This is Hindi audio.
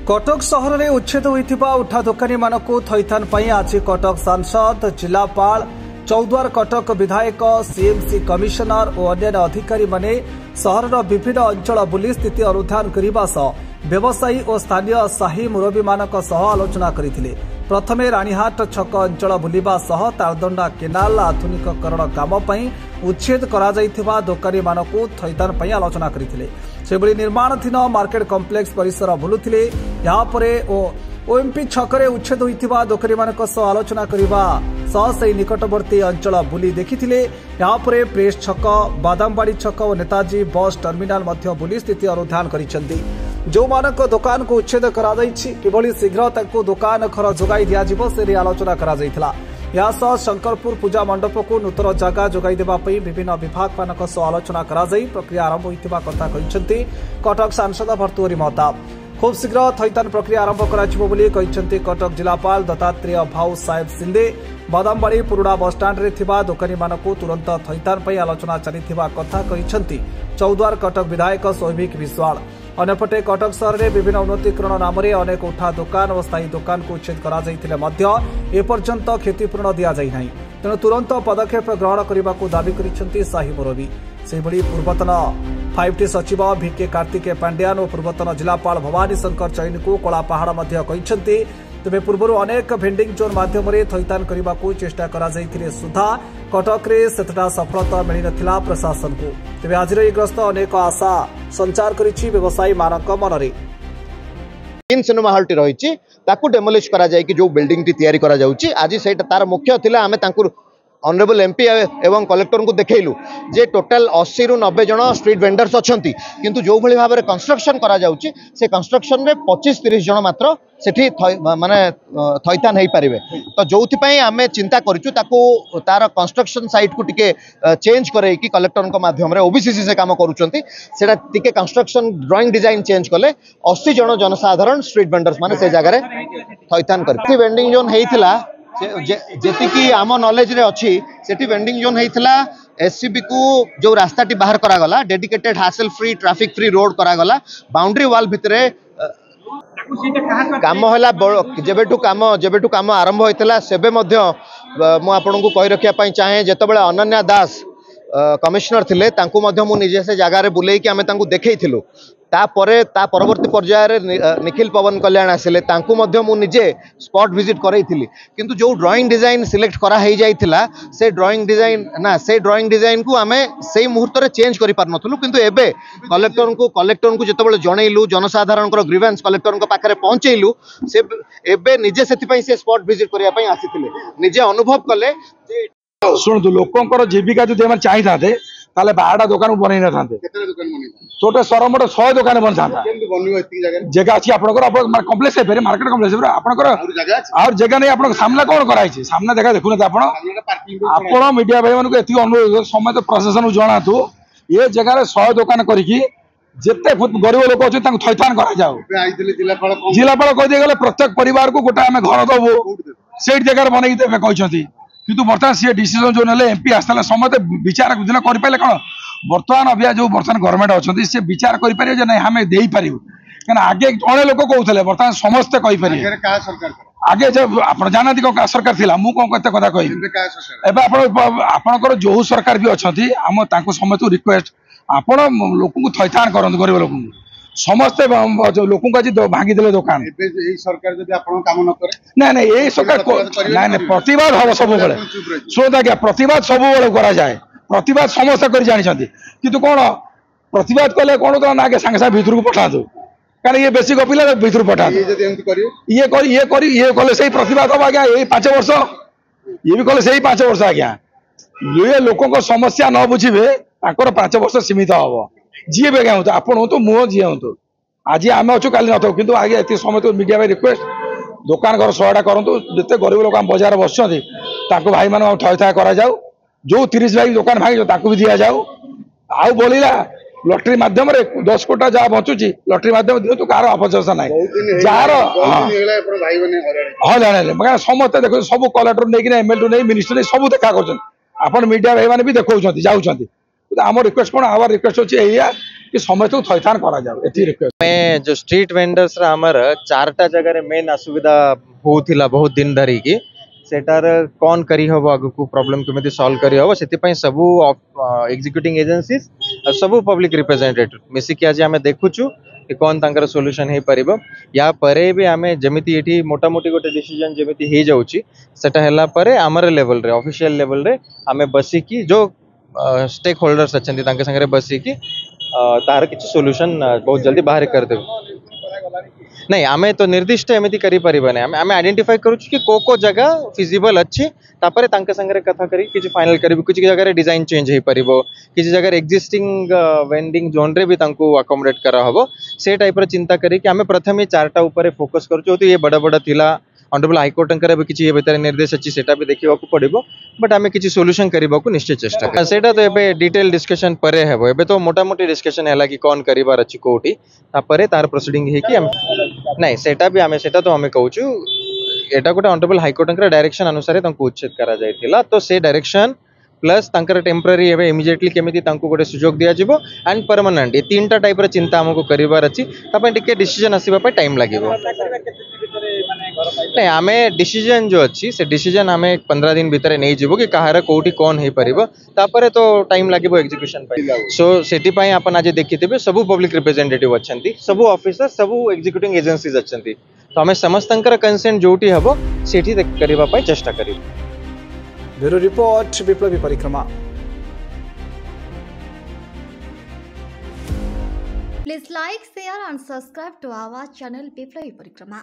कटक सहर में उच्छेद होता उठा दोकानी मानक थैथान आज कटक सांसद जिलापाल चौद्वार कटक विधायक सीएमसी कमिशनर और अन्य अधिकारी माने सहर विभिन्न अंचल बुली स्थिति अनुधान करने सह व्यवसायी और स्थानीय साही मुरबी मानक सह आलोचना करथिले। प्रथमे रानीहाट छक अंचल बुलिबा सह तारदंडा केनाल आधुनिकीकरण काम पई उच्छेद करा जायथिबा दोकानी मानकु थैथान पई आलोचना करथिले। सेबळी निर्माणाधीन मार्केट कॉम्प्लेक्स परिसर बुलुथिले। यहाँ परे ओएमपी छकरे उच्छेद होइथिबा दोकानी मानक सह आलोचना करिबा सह से निकटवर्ती अंचल बुली देखिथिले। यहाँ परे प्रेस छक बादामबाड़ी छक और नेताजी बस टर्मिनाल मध्य बुली स्थिति अनुधान करिसेंती। जो मानक दुकान को उच्छेद करा जायछि किभली शीघ्र ताकू दुकान घर जोगाई दियाजिबो से आलोचना करा जायथिला। या सह शंकरपुर पूजा मंडप को नूतन जगह जोगाई देबा पई विभिन्न विभाग मानक सह आलोचना करा जाई प्रक्रिया आरंभ होइथिबा कथा कहिसेंती कटक सांसद भर्तृहरि महताब। खूब शीघ्र थैथान प्रक्रिया आरंभ कराजिबो बोली कहिसेंती कटक जिलापाल दत्तात्रेय भाऊ साहेब सिंधे। बादामबाड़ी पुरुड़ा बसस्टाण्ड रे थिबा दोकानी मानकु तुरंत थैथान पई आलोचना चलिथिबा कथा कहिसेंती चौद्वार कटक विधायक सौभिक विश्वाल। अन्यपटे कटक सहर में विभिन्न उन्नतीकरण नाम अनेक उठा दुकान और स्थायी दुकान को उच्छेद एपर्यंत क्षतिपूरण दि जाई नहीं। तेणु तुरंत पदक्षेप ग्रहण करने को दावी करिसेंती साही मुरबी। सेहिभଳି पूर्वतन 5T सचिव भिके कार्तिकेय पांड्यान और पूर्वतन जिलापाल भवानी शंकर चैन को कला पहाड़ कहिसेंती। तेबे पूर्व अनेक भेंडिंग जोन माध्यम थैथान करने को चेष्टा करा जायथिले सुधा कटक रे सेतटा सफलता मिली नथिला प्रशासन को। तेबे आजिर ए ग्रस्त अनेक आशा संचार करिछि व्यवसायी मानक मनरे। तीन सिनेमा हॉल टी रही डेमोलिश करा जाय कि जो बिल्डिंग टी तैयारी करा जाउछि आज सेटा तार मुख्य थिला। आमे तांकुर ऑनरेबल एमपी एवं कलेक्टर को देखलु जे टोटाल 80 रु 90 जन स्ट्रीट वेंडर्स अच्छी किंतु जो भली भाव कंस्ट्रक्शन करा जाउछि से कंस्ट्रक्शन में 25-30 जन मात्र सेठी माने थैथान हो पारे। तो जो आमे चिंता करूँ ताको तार कंस्ट्रक्शन साइट को टिके चेंज करे कि कलेक्टर माध्यम रे ओबीसीसी से काम करूछंती सेटा टिके कंस्ट्रक्शन ड्राइंग डिजाइन चेंज कले 80 जन जनसाधारण स्ट्रीट वेंडर्स माने से जगह रे थैथान करे। वेंडिंग जोन हेइथिला जेतिकी आम नॉलेज रे अच्छी सेठी वेंडिंग जोन हेइथिला एससीबी को जो रास्ता टी बाहर करा गला डेडिकेटेड हासल फ्री ट्रैफिक फ्री रोड करा गला बाउंड्री वाल भितरे काम होला। जेबेठू काम आरंभ होइतला सेबे मध्य मु आपन को कहि रखिया पई चाहे जेतबेले अनन्या दास कमिश्नर थिले तांकू मध्य मु निजे से जगह रे बुलेई कि आमे तांकू देखैथिलु। परवर्ती पर्यायर निखिल पवन कल्याण आसिले तांकू मध्य मु निजे स्पॉट विजिट करैथिली किंतु जो ड्राइंग डिजाइन सिलेक्ट करा हे जाइथिला से ड्राइंग डिजाइन को आमे सेही मुहूर्त रे चेंज करि पार नथलु किंतु एबे कलेक्टर को जेतबेले जणैलु जनसाधारण को ग्रीवेंस कलेक्टर को पाखरे पहुंचैलु से एबे निजे सेति पई से स्पॉट विजिट करिया पई आसिथिले निजे अनुभव कले जे सुनतु लोकंकर जीविका जो हम चाही थाते ताले 12टा दुकान बनै न थाते छोटे सरमट 100 दुकान बन थाता जगह अछि आपनकर अपन कॉम्प्लेक्स है मार्केट कॉम्प्लेक्स है आपनकर और जगह नहीं आपन सामने कोन कराई छी सामने देखा देखुन आपन मीडिया भाई मन को एति अनुरोध समय प्रशासन जणा तू ये जगह रे 100 दुकान करिकी जेते गरीब लोक अछि तांको थैथान करा जाओ जिलापाल कहि दे गेले प्रत्येक परिवार को गोटा हमें घर दबो सेट जगह बनै देबे कहिसंती किंतु बर्तमान सी डिसीजन जो नेले एमपी आसला समस्त विचार दिन कर पाइले कौन बर्तमान अभिया जो बर्तमान गवर्नमेंट अच्छी से विचार कर पारे नहीं हमें दे पारू क्या आगे जड़े लोक कहते बर्तमान समस्ते कहीपर आगे जब आप जानती कौन सरकार थी मुझे कौन कत कथा कह आपणकर जो सरकार भी अच्छा आम समस्त रिक्वेस्ट आपण लोक थैथान करते गरीब लोक समस्ते लोक आज भांगीदे दुकान ना ये सरकार ना प्रतिवाद हम सब शुणता क्या प्रतिवाद सब करा जाए प्रतिवाद समस्या कर जानी किंतु कौन प्रतिवाद कले कौन तो आगे सांगे सांगे भीतर को पठा दो कहीं ये बेसी गपिला भीतर पठा ये कले से प्रतिवाद हम आज्ञा ये 5 वर्ष ये भी कले से 5 वर्ष आज्ञा ये लोक समस्या न बुझे 5 वर्ष सीमित हम जी भी आज्ञा आप हूँ मुझे जी हूँ आज आम अच्छु काली न कि आगे ये समय मीडिया भाई रिक्वेस्ट दुकान घर 100टा करूँ जिते गरीब लोक आम बजार बस भाई मान थैथा करा जाऊ जो 30 भाई दुकान भांगी भी दि जाऊ आउ बोलिला लॉटरी माध्यम 10 कोटा जहाँ बचुची लॉटरी माध्यम दियो तो कार अपचर्चा ना जार हाँ समस्त देख सब कलेक्टर नहीं एमएलए नहीं मिनिस्टर नहीं सब देखा कर मीडिया भाई मैंने भी देखा जाऊँ आम रिक्वेस्ट कौन आवर रिक्वेस्ट अच्छे कि समस्त को थैथान करा जाओ एथि रिक्वेस्ट। मैं जो स्ट्रीट वेंडर्स रा हमर 4टा जगह मेन असुविधा होथिला बहुत दिन धरी की सेटार कौन करी हबो आगु को प्रॉब्लम केमिति सॉल्व करी हबो सेति पई सबु एग्जीक्यूटिंग एजेंसीज और सबु पब्लिक रिप्रेजेंटेटिव मिसी कि आज हमें देखुछु कि कौन तांकर सॉल्यूशन हे परिबो या परे भी हमें जेमिति एठी मोटा मोटी गोटे डिसीजन जेमिति हे जाउची सेटा हला परे हमर लेवल रे ऑफिशियल लेवल रे हमें बसी की जो स्टेक होल्डर्स अछंती तांके संगे बसी की तार किछि सॉल्यूशन बहुत जल्दी बाहर कर देबो नहीं आमे तो निर्दिष्ट एमिति करी परिबने आमे आइडेंटिफाई करू कि को जगह फिजिबल अछि तापरे तांके संगे कथा करी कि फाइनल करी कुछ जगह रे डिजाइन चेंज हे परिबो किछि जगह एक्जिस्टिंग वेंडिंग जोन रे भी तांको अकोमोडेट करा हबो से टाइप रे चिंता करी कि आमे प्रथम ही 4टा ऊपर फोकस करू तो ये बड़ा बड़ा थिला ऑनरेबल हाईकोर्ट भी किसी भीतर निर्देश अच्छी सेटा भी देखा पड़ो बट आम किसी सोल्यूशन करने को निश्चय चेष्टा कर सेटा तो ये डिटेल डिस्कशन परे हेबो एबे तो मोटा मोटी डिस्कशन है कि कौन करिवार अच्छी कोठी तापरे तार प्रोसीडिंग है कि नहीं सेटा भी आमे सेटा तो हमें कहूछु एटा गोटे ऑनरेबल हाईकोर्ट डायरेक्शन अनुसार तांको उच्छेद करा जायतिला तो से डायरेक्शन प्लस तांकर टेम्पररी एबे इमिडिएटली केमिति तांको गोटे सुजोग दिया जिवो एंड परमानेंट ये 3टा टाइप रे चिंता हमको करिवार अछि तापे टिके डिसीजन आसीबा पे टाइम लागिवो नहीं आमे डिसीजन जो अच्छी से डिसीजन आमे 15 दिन भीतर नहीं जीवो कि कहार कोठी कौन हे परिबो तापरे तो टाइम लागिवो एग्जीक्यूशन पे सो सेटी पई अपन आज देखिथिबे सबु पब्लिक रिप्रेजेंटेटिव अछंती सबु ऑफिसर सबु एग्जीक्यूटिंग एजेंसीज अछंती तो हमें समस्तंकर कंसेंट जोटी हबो सेठी करिबा पई चेष्टा करिबो। ब्यूरो रिपोर्ट विप्लवी परिक्रमा। Please like, share and subscribe to our channel Biplavi Parikrama.